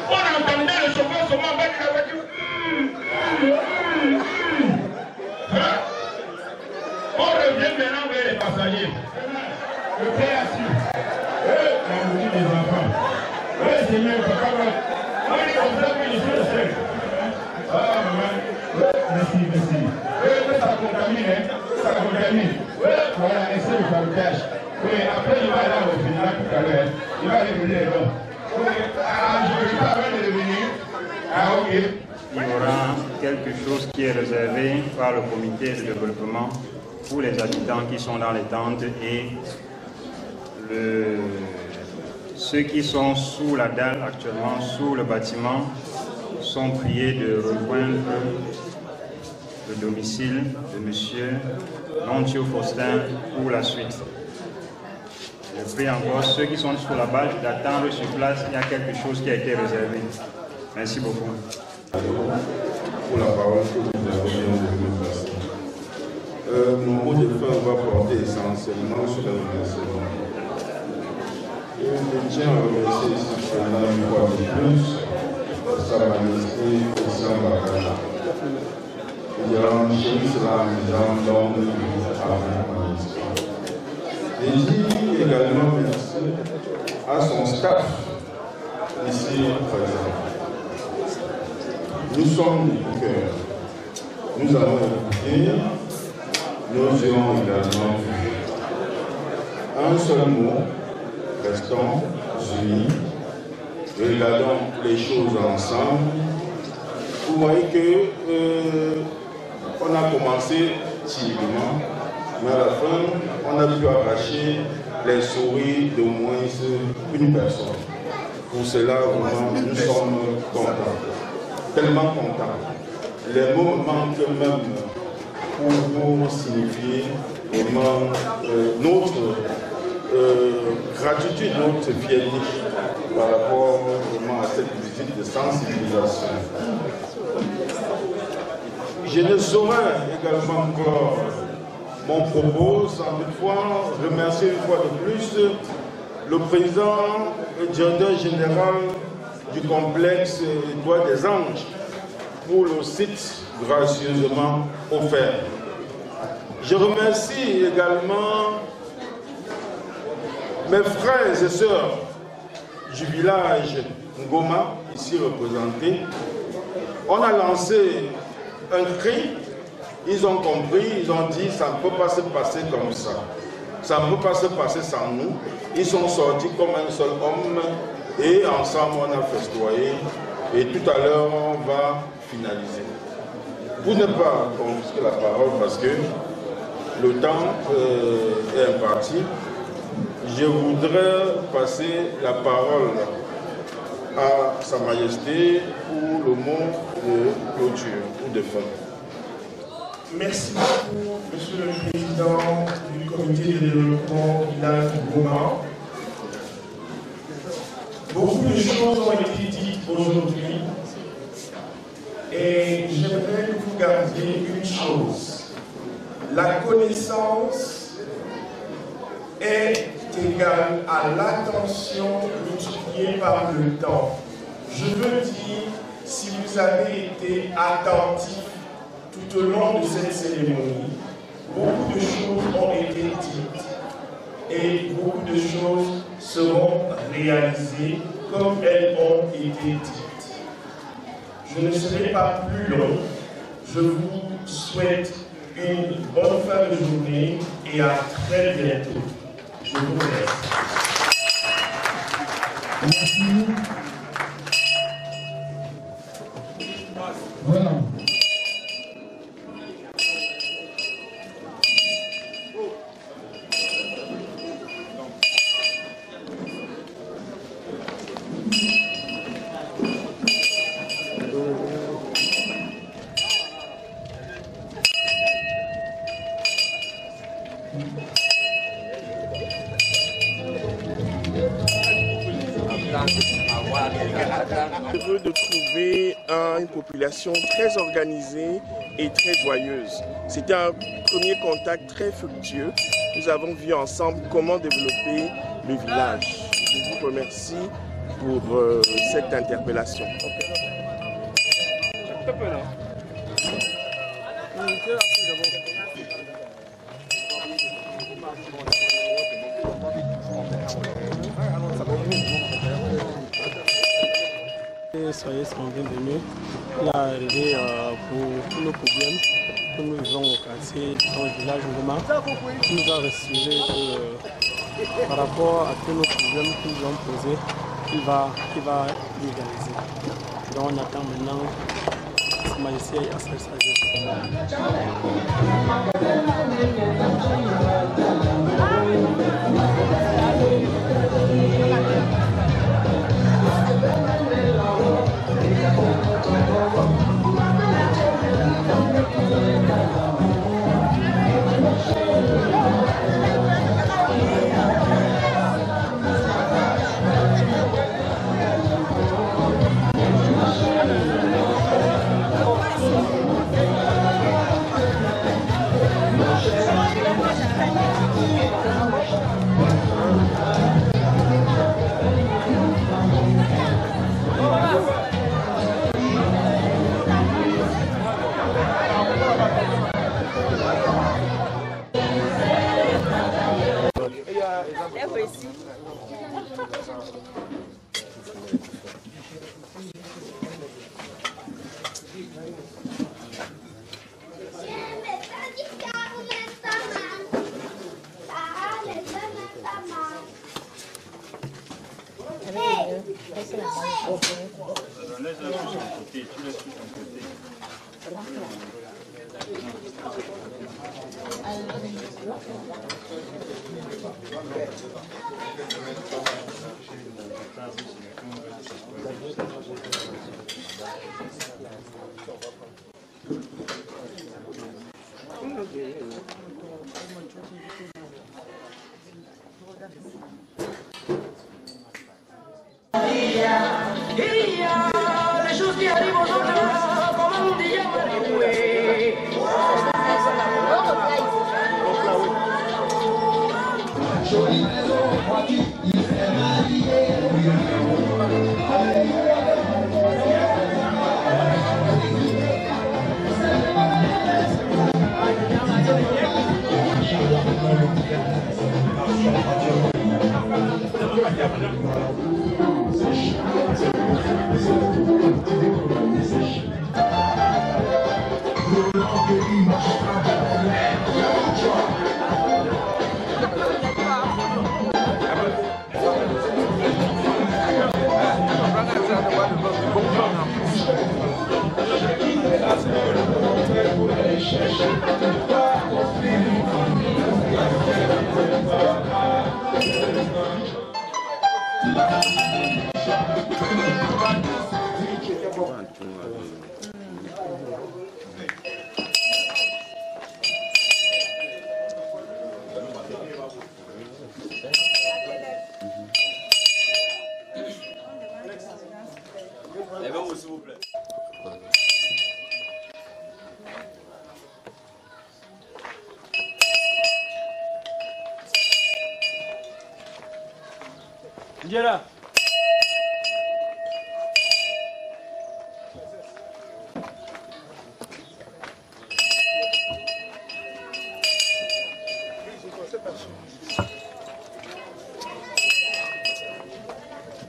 S12: On entendait le chauffeur se en bas de la voiture. On revient maintenant vers les passagers. Le père assis. La boutique des enfants. Oui, Seigneur, papa. Moi, il est comme ça que je suis le seul. Ah, maman. Merci. Oui, ça contamine, hein. Ça contamine. Oui, voilà, essaie de faire le cash. Oui, après, je vais aller au final tout à l'heure. Il va revenir là. Oui, je ne suis pas avant de revenir. Ah, ok.
S14: Il y aura quelque chose qui est réservé par le comité de développement pour les habitants qui sont dans les tentes et ceux qui sont sous la dalle actuellement, sous le bâtiment, sont priés de rejoindre le domicile de M. Nontio Faustin pour la suite. Je prie encore ceux qui sont sur la bâche d'attendre sur place, il y a quelque chose qui a été réservé. Merci beaucoup.
S15: Pour la parole que nous avons de passer. Mon mot de fin va porter essentiellement sur le remerciement. Je tiens à remercier ici pendant une fois de plus Sa Majesté Christian Bakala. Il y a un chéri cela en disant l'homme qui a fait. Et dis également merci à son staff ici présent. Nous sommes du cœur. Nous allons écouter, nous irons également vu. Un seul mot, restons unis, regardons les choses ensemble. Vous voyez que on a commencé timidement, mais à la fin, on a pu arracher les souris d'au moins une personne. Pour cela, vraiment, nous sommes contents, tellement contents. Les mots manquent même pour vous signifier vraiment notre gratitude, notre fierté par rapport vraiment à cette visite de sensibilisation. Je ne saurais également encore mon propos sans toutefois remercier une fois de plus le président et directeur général du complexe Étoile des Anges pour le site gracieusement offert. Je remercie également mes frères et sœurs du village Ngoma, ici représentés. On a lancé un cri, ils ont compris, ils ont dit ça ne peut pas se passer comme ça. Ça ne peut pas se passer sans nous. Ils sont sortis comme un seul homme et ensemble on a festoyé. Et tout à l'heure on va finaliser. Pour ne pas confisquer la parole parce que le temps est imparti, je voudrais passer la parole à Sa Majesté pour le mot de clôture ou de fin.
S3: Merci beaucoup, Monsieur le Président du Comité de développement village Ngoma. Beaucoup de choses ont été dites aujourd'hui et j'aimerais que vous gardiez une chose. La connaissance est égale à l'attention multipliée par le temps. Je veux dire, si vous avez été attentif tout au long de cette cérémonie, beaucoup de choses ont été dites et beaucoup de choses seront réalisées comme elles ont été dites. Je ne serai pas plus long. Je vous souhaite une bonne fin de journée et à très bientôt. Je vous remercie.
S4: Merci. Voilà.
S3: Heureux de trouver une population très organisée et très joyeuse. C'était un premier contact très fructueux. Nous avons vu ensemble comment développer le village. Je vous remercie pour cette interpellation.
S5: Soyez bienvenus. Il a arrivé pour tous nos problèmes que nous vivons au quartier, dans le village Ngoma. Il nous a rassuré que par rapport à tous nos problèmes que nous avons posés, il va légaliser. Donc on attend maintenant Sa Majesté à sa sagesse.
S13: Les choses qui arrivent aux autres, comment on dit,
S16: s'il vous plaît.
S10: Diara.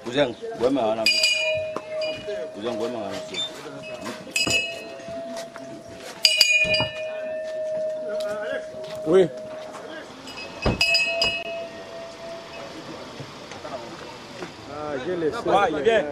S16: Bujang, gue mau anak. Bujang gue mau anak.
S10: Oui.
S17: Je le sais.
S10: Ah, il est bien.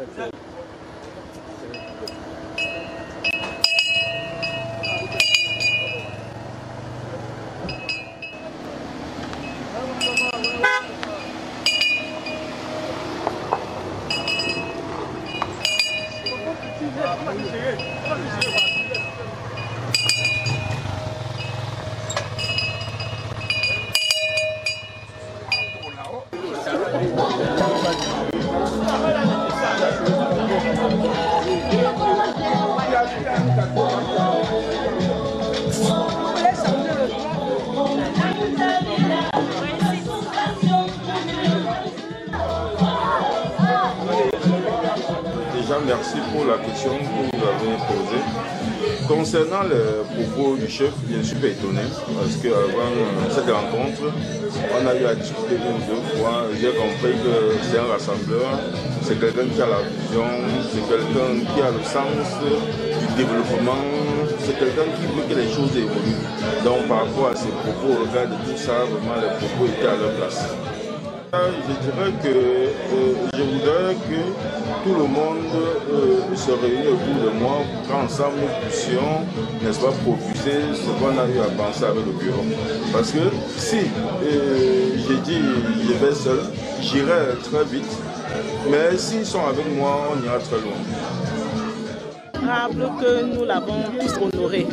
S1: Déjà, merci pour la question que vous avez posée. Concernant le propos du chef, je suis pas étonné parce qu'avant cette rencontre, on a eu à discuter une ou deux fois. J'ai compris que c'est un rassembleur, c'est quelqu'un qui a la vision, c'est quelqu'un qui a le sens du développement, c'est quelqu'un qui veut que les choses évoluent. Donc par rapport à ses propos, au regard de tout ça, vraiment les propos étaient à leur place. Je dirais que je voudrais que tout le monde se réunisse autour de moi pour qu'ensemble nous puissions, n'est-ce pas, propulser ce qu'on a eu à penser avec le bureau. Parce que si j'ai dit je vais seul, j'irai très vite, mais s'ils sont avec moi, on ira très loin.
S18: Rappelons que nous l'avons tous honoré.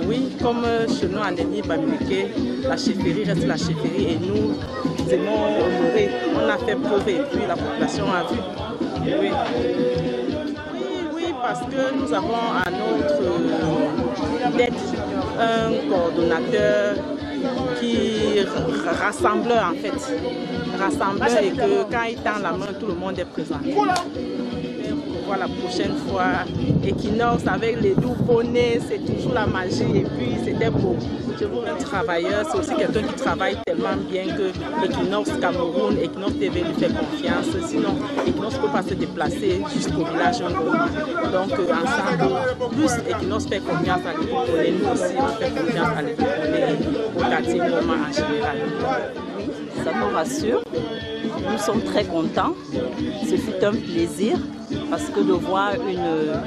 S18: Oui, comme chez nous en Denis Bamileke, la chefferie reste la chefferie et nous aimons honorer. On a fait preuve et puis la population a vu. Oui. Oui, parce que nous avons à notre tête un coordonnateur qui rassembleur en fait. Rassembleur et que quand il tend la main, tout le monde est présent. La prochaine fois, Equinox avec les doux bonnets, c'est toujours la magie et puis c'était beau. Je vous un travailleur, c'est aussi quelqu'un qui travaille tellement bien que Equinox Cameroun, Equinox TV lui fait confiance, sinon Equinox ne peut pas se déplacer jusqu'au village Ngoma. Donc ensemble, plus Equinox fait confiance à l'équipe, nous aussi on fait confiance à l'équipe et au quartier Ngoma en général.
S19: oui, ça nous rassure. Nous sommes très contents. Ce fut un plaisir parce que de voir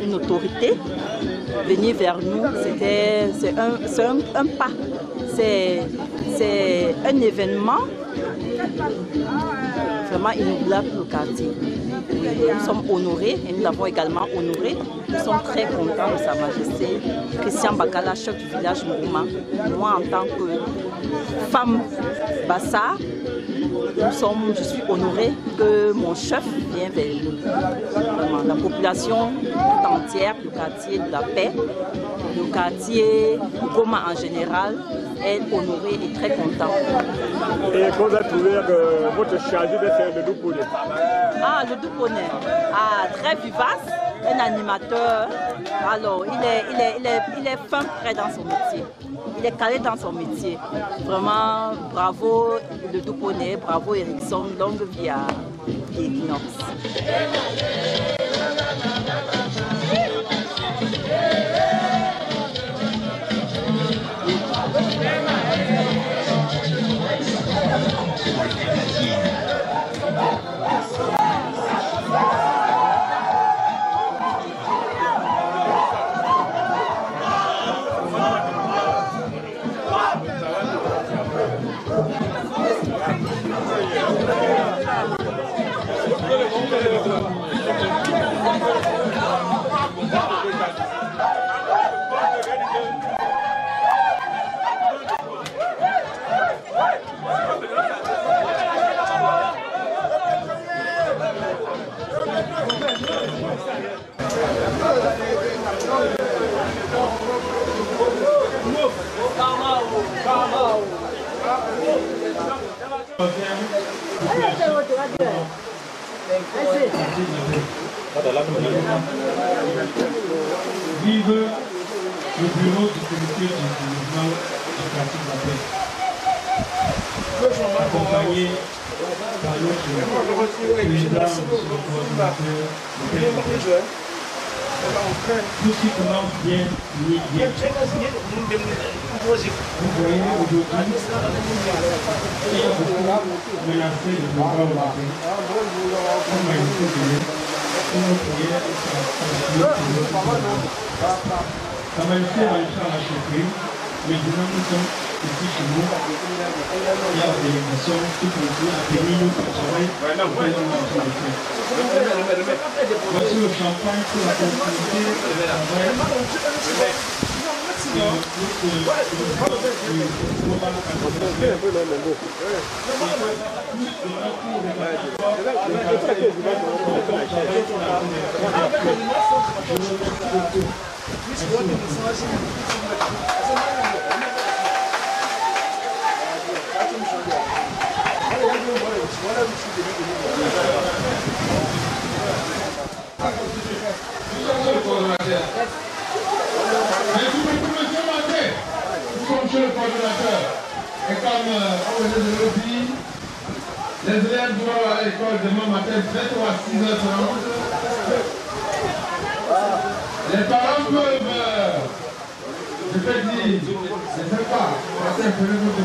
S19: une autorité venir vers nous, c'est un pas. C'est un événement vraiment inoubliable pour le quartier. Nous sommes honorés et nous l'avons également honoré. Nous sommes très contents de Sa Majesté Christian Bakala, chef du village Ngouma. Moi, en tant que femme Bassa, je suis honorée que mon chef vienne vers nous. Vraiment, la population tout entière, le quartier de la paix, le quartier Goma en général, est honoré et très content.
S17: Et comment vous avez trouvé votre chargé de faire le Douponé?
S19: Ah, le Douponé, très vivace, un animateur. Alors, il est fin prêt dans son métier. Il est calé dans son métier. Vraiment, bravo le Douponé, bravo Erickson, longue vie à Equinox.
S5: Vive le bureau du comité du mouvement du quartier de la paix. Accompagné par notre président, le coordinateur, tout ce qui commence bien, finit bien. Vous voyez aujourd'hui, il y a beaucoup menacé de pouvoir au Maroc. Comme a été dit, une prière ça m'a été à la chefferie. Maintenant, nous sommes ici chez nous. Il y a des délégation qui continuent à tenir notre travail. Voici le champagne pour la continuité du travail.
S12: Monsieur le coordinateur, et comme on venait de le dire, les élèves doivent aller à l'école demain matin très tôt à 6h30. Les parents peuvent, je peux dire, je ne sais pas, passer un peu de votre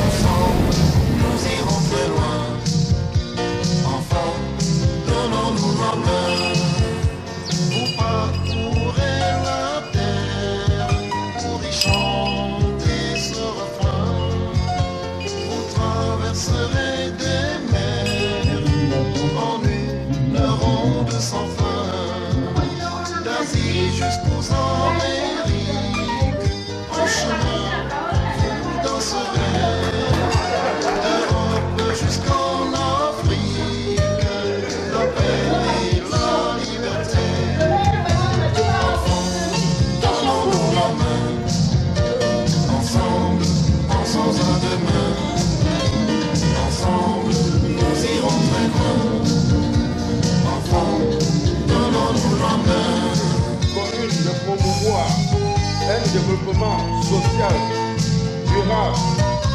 S20: Ensemble, nous irons très loin. jusqu'aux Amériques, en chemin, vous danserez. D'Europe jusqu'en Afrique, la paix et la liberté. Enfants, donnons-nous la main, ensemble, pensons à demain. Ensemble, nous irons très loin. Enfants, donnons-nous la main.
S1: Commune de promouvoir un développement social durable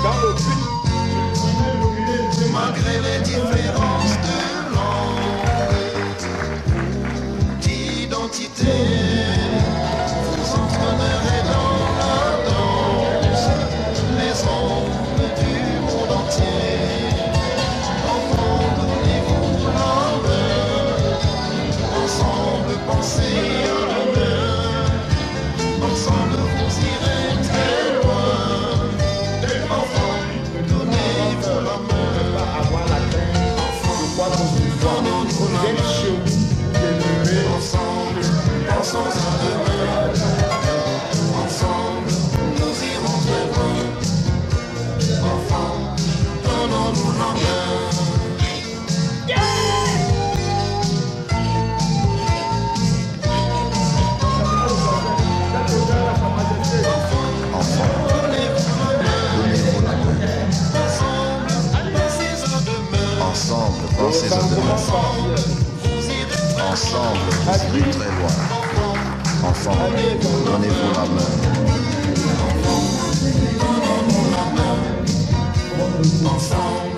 S1: dans le but
S20: malgré les différences de langue, d'identité, vous entremêlez dans la danse les hommes du monde entier. Enfants, donnez-vous la main, ensemble pensez à demain, ensemble vous irez très loin. Enfants, donnez-vous la main. Ensemble, pensons à demain. Ensemble, nous irons très loin. Enfants, donnons-nous la main. Enfants, donnez-vous la main. Ensemble, pensez à demain. Ensemble, vous irez très loin. Enfants, donnez-vous la main. Ensemble,